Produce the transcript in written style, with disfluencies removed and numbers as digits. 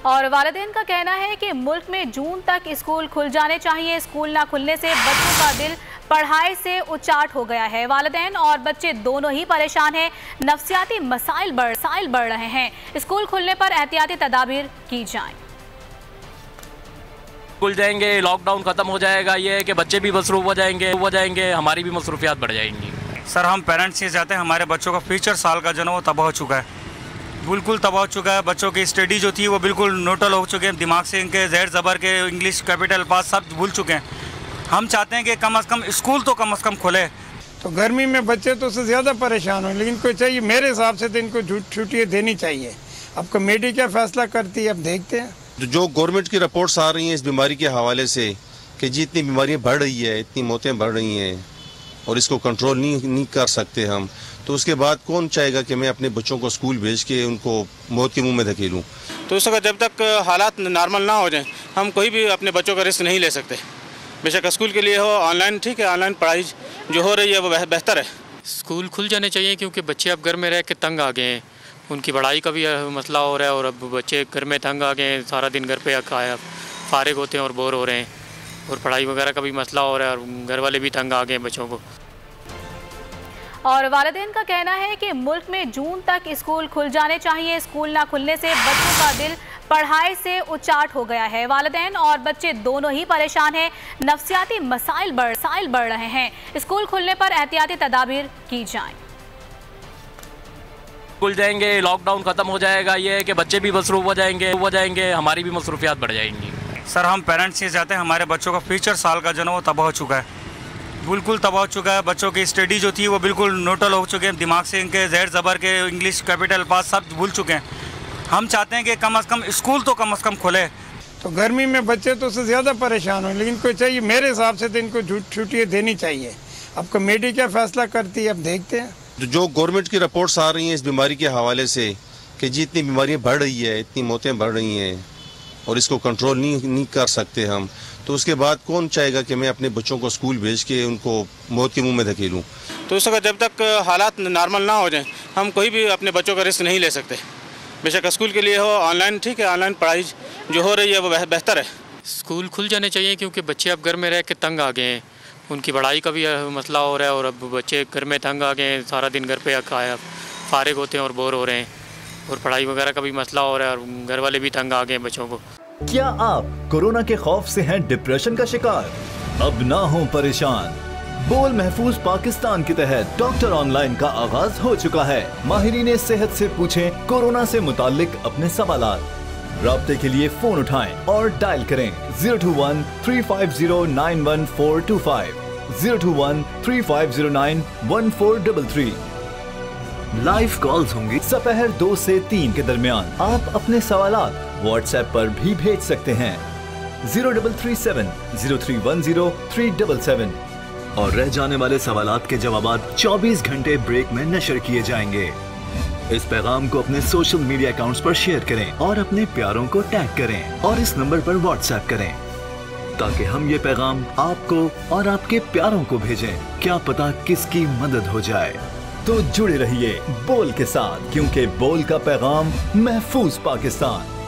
और वालिदैन का कहना है कि मुल्क में जून तक स्कूल खुल जाने चाहिए। स्कूल ना खुलने से बच्चों का दिल पढ़ाई से उचाट हो गया है। वालिदैन और बच्चे दोनों ही परेशान हैं। नफ्सियाती मसाइल बढ़ रहे हैं। स्कूल खुलने पर एहतियाती तदाबीर की जाएं। खुल जाएंगे, लॉकडाउन खत्म हो जाएगा, ये है कि बच्चे भी मसरूफ हो जाएंगे, हमारी भी मसरूफियात बढ़ जाएंगी। सर, हम पेरेंट्स ये चाहते हैं, हमारे बच्चों का फ्यूचर साल का जो है वो तबाह हो चुका है, बिल्कुल तबाह हो चुका है। बच्चों की स्टडी जो थी वो बिल्कुल न्यूट्रल हो चुके हैं, दिमाग से इनके ज़ेर ज़बर के इंग्लिश कैपिटल पास सब भूल चुके हैं। हम चाहते हैं कि कम से कम स्कूल तो कम से कम खुले। तो गर्मी में बच्चे तो उससे ज़्यादा परेशान हो, लेकिन कोई चाहिए, मेरे हिसाब से तो इनको छुट्टियाँ देनी चाहिए। अब कमेटी क्या फैसला करती है, अब देखते हैं। जो गवर्नमेंट की रिपोर्ट्स आ रही हैं इस बीमारी के हवाले से कि जी इतनी बीमारियाँ बढ़ रही है, इतनी मौतें बढ़ रही हैं और इसको कंट्रोल नहीं कर सकते हम, तो उसके बाद कौन चाहेगा कि मैं अपने बच्चों को स्कूल भेज के उनको मौत के मुंह में धकेलूं। तो उस वक्त जब तक हालात नॉर्मल ना हो जाएं, हम कोई भी अपने बच्चों का रिस्क नहीं ले सकते। बेशक स्कूल के लिए हो, ऑनलाइन ठीक है, ऑनलाइन पढ़ाई जो हो रही है वो बेहतर है। स्कूल खुल जाने चाहिए क्योंकि बच्चे अब घर में रह के तंग आ गए हैं। उनकी पढ़ाई का भी मसला हो रहा है और अब बच्चे घर में तंग आ गए हैं, सारा दिन घर पे फारिग होते हैं और बोर हो रहे हैं, और पढ़ाई वगैरह का भी मसला हो रहा है और घर वाले भी तंग आ गए हैं बच्चों को। और वालिदैन का कहना है कि मुल्क में जून तक स्कूल खुल जाने चाहिए। स्कूल ना खुलने से बच्चों का दिल पढ़ाई से उचाट हो गया है। वालिदैन और बच्चे दोनों ही परेशान हैं। नफ्सियाती मसाइल बढ़ रहे हैं। स्कूल खुलने पर एहतियाती तदाबीर की जाएं। खुल जाएंगे, लॉकडाउन खत्म हो जाएगा, ये है कि बच्चे भी मसरूफ हो जाएंगे, हमारी भी मसरूफियात बढ़ जाएंगी। सर, हम पेरेंट्स ये चाहते हैं, हमारे बच्चों का फ्यूचर साल का जो है वो तबाह हो चुका है, बिल्कुल तबाह हो चुका है। बच्चों की स्टडी जो थी वो बिल्कुल न्यूट्रल हो चुके हैं, दिमाग से इनके ज़ेर ज़बर के इंग्लिश कैपिटल पास सब भूल चुके हैं। हम चाहते हैं कि कम से कम स्कूल तो कम से कम खुले। तो गर्मी में बच्चे तो उससे ज़्यादा परेशान हो, लेकिन कोई चाहिए, मेरे हिसाब से तो इनको छुट्टियाँ देनी चाहिए। अब कमेटी क्या फैसला करती है, अब देखते हैं। जो गवर्नमेंट की रिपोर्ट्स आ रही हैं इस बीमारी के हवाले से कि जी इतनी बीमारियाँ बढ़ रही है, इतनी मौतें बढ़ रही हैं और इसको कंट्रोल नहीं कर सकते हम, तो उसके बाद कौन चाहेगा कि मैं अपने बच्चों को स्कूल भेज के उनको मौत के मुंह में धकेलूं। तो उस वक्त जब तक हालात नॉर्मल ना हो जाएं, हम कोई भी अपने बच्चों का रिस्क नहीं ले सकते। बेशक स्कूल के लिए हो, ऑनलाइन ठीक है, ऑनलाइन पढ़ाई जो हो रही है वो बेहतर है। स्कूल खुल जाने चाहिए क्योंकि बच्चे अब घर में रह के तंग आ गए हैं। उनकी पढ़ाई का भी मसला हो रहा है और अब बच्चे घर में तंग आ गए हैं, सारा दिन घर पे फारिग होते हैं और बोर हो रहे हैं, और पढ़ाई वगैरह का भी मसला हो रहा है और घर वाले भी तंग आ गए हैं बच्चों को। क्या आप कोरोना के खौफ से हैं डिप्रेशन का शिकार? अब ना हो परेशान। बोल महफूज पाकिस्तान के तहत डॉक्टर ऑनलाइन का आगाज हो चुका है। माहिरीन सेहत से पूछें कोरोना से मुतालिक अपने सवालात। राब्ते के लिए फोन उठाएं और डायल करें 021 350 91425, 021 350 1433। लाइव कॉल्स होंगी दोपहर 2 से 3 के दरमियान। आप अपने सवालात व्हाट्सएप पर भी भेज सकते हैं 0337 0310 377, और रह जाने वाले सवालात के जवाबात 24 घंटे ब्रेक में नशर किए जाएंगे। इस पैगाम को अपने सोशल मीडिया अकाउंट्स पर शेयर करें और अपने प्यारों को टैग करें और इस नंबर पर व्हाट्सएप करें ताकि हम ये पैगाम आपको और आपके प्यारों को भेजें। क्या पता किसकी मदद हो जाए। तो जुड़े रहिए बोल के साथ, क्योंकि बोल का पैगाम महफूज पाकिस्तान।